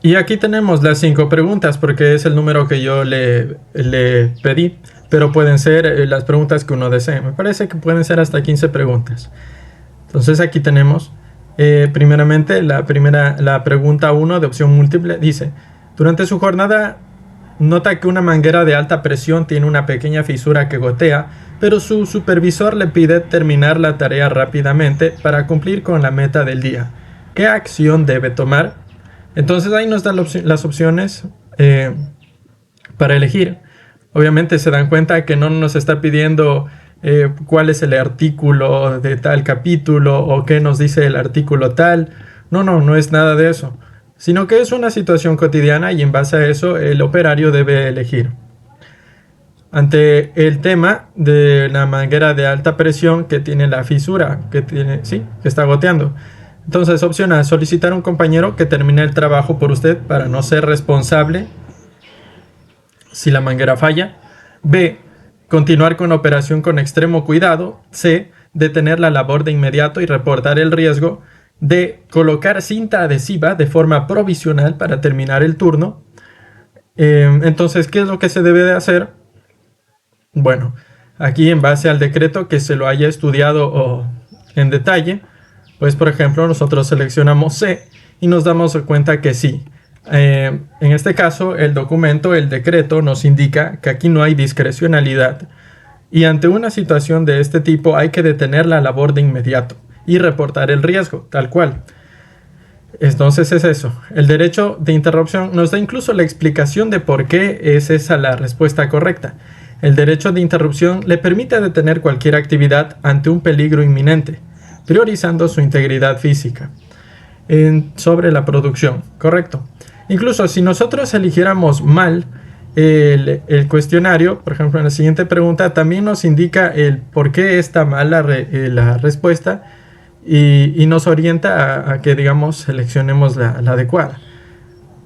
Y aquí tenemos las 5 preguntas porque es el número que yo le pedí. Pero pueden ser las preguntas que uno desee. Me parece que pueden ser hasta 15 preguntas. Entonces aquí tenemos, primeramente, la pregunta 1 de opción múltiple. Dice, durante su jornada nota que una manguera de alta presión tiene una pequeña fisura que gotea, pero su supervisor le pide terminar la tarea rápidamente para cumplir con la meta del día. ¿Qué acción debe tomar? Entonces ahí nos dan las opciones para elegir. Obviamente se dan cuenta que no nos está pidiendo cuál es el artículo de tal capítulo o qué nos dice el artículo tal. No es nada de eso, sino que es una situación cotidiana y en base a eso el operario debe elegir. Ante el tema de la manguera de alta presión que tiene la fisura, que está goteando. Entonces, opción A, solicitar a un compañero que termine el trabajo por usted para no ser responsable si la manguera falla. B, continuar con operación con extremo cuidado. C, detener la labor de inmediato y reportar el riesgo. D, colocar cinta adhesiva de forma provisional para terminar el turno. Entonces, ¿qué es lo que se debe de hacer? Bueno, aquí en base al decreto que se lo haya estudiado en detalle, pues por ejemplo nosotros seleccionamos C y nos damos cuenta que sí. En este caso el documento, el decreto nos indica que aquí no hay discrecionalidad y ante una situación de este tipo hay que detener la labor de inmediato y reportar el riesgo, tal cual. Entonces es eso. El derecho de interrupción nos da incluso la explicación de por qué es esa la respuesta correcta. El derecho de interrupción le permite detener cualquier actividad ante un peligro inminente, priorizando su integridad física sobre la producción, correcto. Incluso si nosotros eligiéramos mal el cuestionario, por ejemplo en la siguiente pregunta, también nos indica el por qué está mal la respuesta y nos orienta a que, digamos, seleccionemos la adecuada.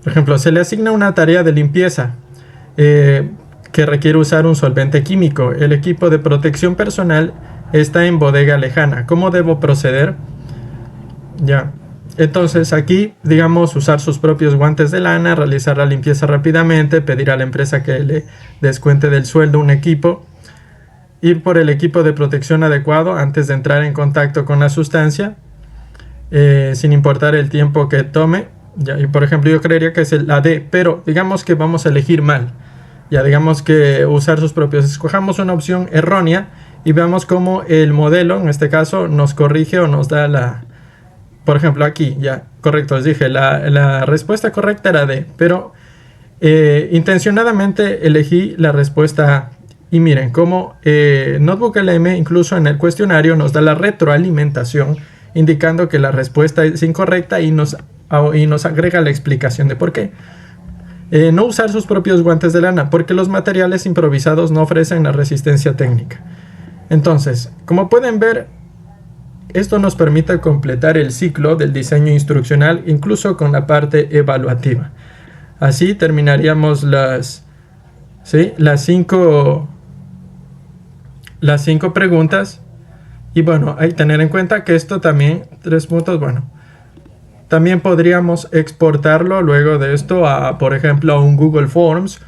Por ejemplo, se le asigna una tarea de limpieza que requiere usar un solvente químico. El equipo de protección personal está en bodega lejana. ¿Cómo debo proceder? Ya. Entonces aquí, digamos, usar sus propios guantes de lana, realizar la limpieza rápidamente, pedir a la empresa que le descuente del sueldo un equipo, ir por el equipo de protección adecuado antes de entrar en contacto con la sustancia, sin importar el tiempo que tome. Ya, y por ejemplo, yo creería que es la D, pero digamos que vamos a elegir mal. Ya digamos que usar sus propios. Escojamos una opción errónea y veamos cómo el modelo, en este caso, nos corrige o nos da la... Por ejemplo, aquí, ya, correcto, les dije, la respuesta correcta era D, pero intencionadamente elegí la respuesta A. Y miren, cómo NotebookLM incluso en el cuestionario nos da la retroalimentación, indicando que la respuesta es incorrecta y nos agrega la explicación de por qué. No usar sus propios guantes de lana, porque los materiales improvisados no ofrecen la resistencia técnica. Entonces, como pueden ver, esto nos permite completar el ciclo del diseño instruccional, incluso con la parte evaluativa. Así terminaríamos las 5 preguntas. Y bueno, hay que tener en cuenta que esto también, 3 puntos, bueno, también podríamos exportarlo luego de esto a, por ejemplo, a un Google Forms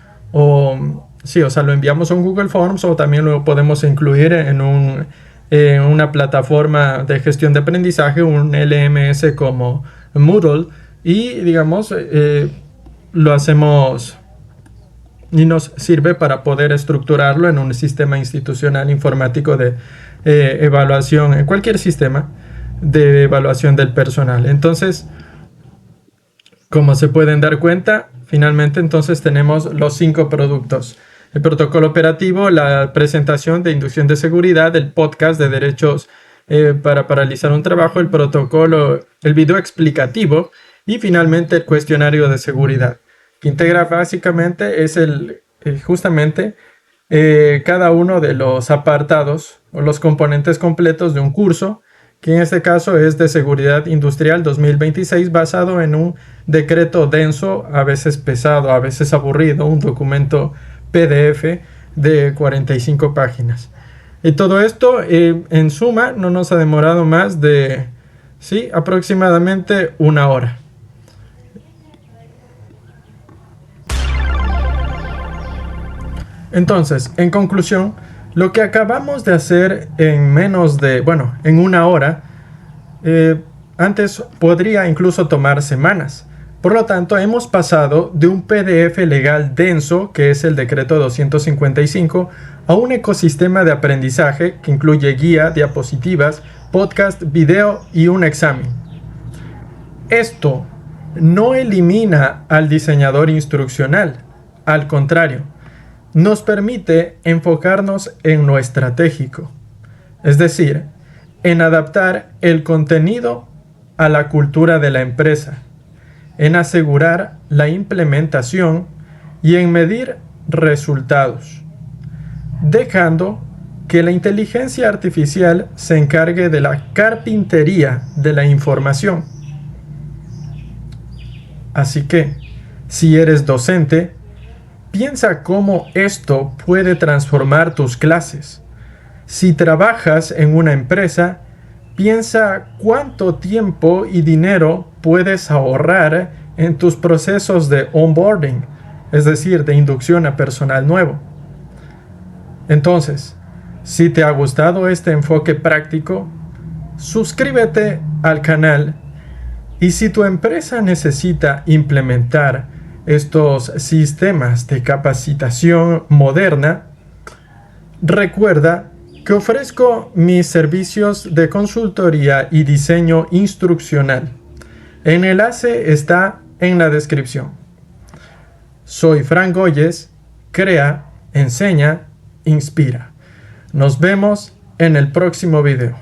o sea, lo enviamos a un Google Forms o también lo podemos incluir en una plataforma de gestión de aprendizaje, un LMS como Moodle, y digamos, lo hacemos y nos sirve para poder estructurarlo en un sistema institucional informático de evaluación, en cualquier sistema de evaluación del personal. Entonces, como se pueden dar cuenta, finalmente entonces tenemos los 5 productos: el protocolo operativo, la presentación de inducción de seguridad, el podcast de derechos para paralizar un trabajo, el protocolo, el video explicativo y finalmente el cuestionario de seguridad, que integra básicamente es justamente cada uno de los apartados o los componentes completos de un curso, que en este caso es de Seguridad Industrial 2026, basado en un decreto denso, a veces pesado, a veces aburrido, un documento PDF de 45 páginas. Y todo esto, en suma, no nos ha demorado más de, aproximadamente 1 hora. Entonces, en conclusión, lo que acabamos de hacer en en 1 hora, antes podría incluso tomar semanas. Por lo tanto, hemos pasado de un PDF legal denso, que es el decreto 255, a un ecosistema de aprendizaje que incluye guía, diapositivas, podcast, video y un examen. Esto no elimina al diseñador instruccional, al contrario, nos permite enfocarnos en lo estratégico, es decir, en adaptar el contenido a la cultura de la empresa, en asegurar la implementación y en medir resultados, dejando que la inteligencia artificial se encargue de la carpintería de la información. Así que, si eres docente, piensa cómo esto puede transformar tus clases. Si trabajas en una empresa, piensa cuánto tiempo y dinero puedes ahorrar en tus procesos de onboarding, es decir, de inducción a personal nuevo. Entonces, si te ha gustado este enfoque práctico, suscríbete al canal, y si tu empresa necesita implementar estos sistemas de capacitación moderna, recuerda que ofrezco mis servicios de consultoría y diseño instruccional. El enlace está en la descripción. Soy Fran Goyes, crea, enseña, inspira. Nos vemos en el próximo video.